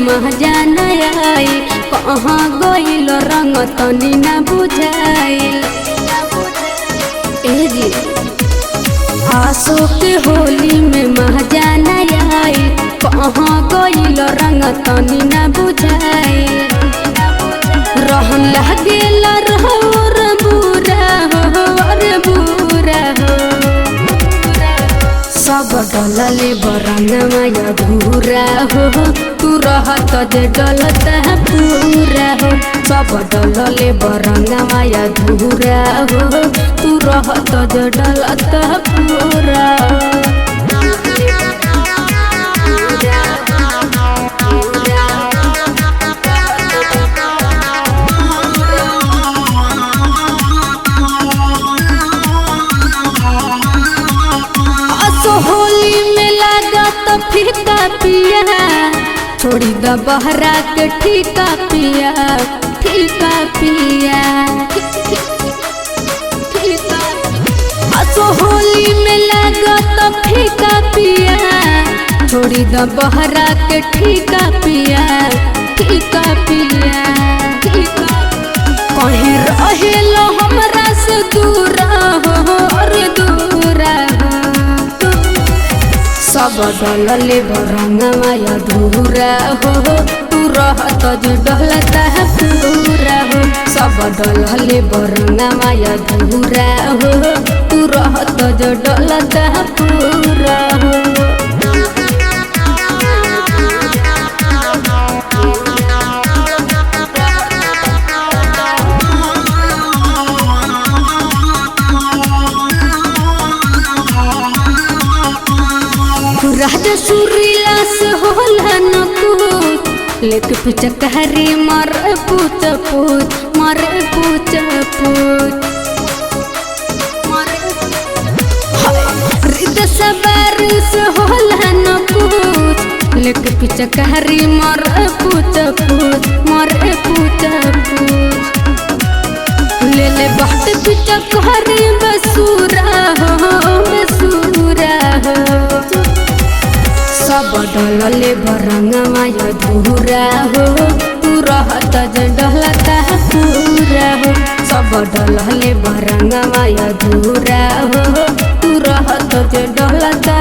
मजा न आई कहाँ गइल रंग तनी न बुझाइल। आसो के होली में मजा न आई कहाँ गइल रंग तनी न बुझाइल। रहन लागेल रहर बुरा हो रे बुरा हो सब डलले बरंगमा अधूरा हो तू रहत जे डलता पूरा हो सब डलले बरंगमा अधूरा हो तू रहत जे डलता पूरा। होली में लागत फीका पिया छोड़ी द बहरा के ठीका पिया ठीका पिया असो होली में लागत फीका पिया छोड़ी द बहरा के ठीका पिया ठीका पिया कहीं रहेलो हमरा से दूर हो अरे दूर हो सब डलले बरंगमा अधूरा हो तू रहत जे डलता पूरा हो सब डलले बरंगमा अधूरा हो तू रहत जे डलता पूरा हो। राजा सुरीला से होला न कुछ लेके पिचकारी मर पूछ पूछ मर पूछ पूछ रिद सवार से होला न कुछ लेके पिचकारी मर पूछ पूछ मर पूछ पूछ ले ले बात पिचकारी बसूरा हो बसूरा हो सब डलले बरंगमा अधूरा हो तू रहत जे डलता पूरा हो सब डलले बरंगमा अधूरा हो तू रहत जे डलता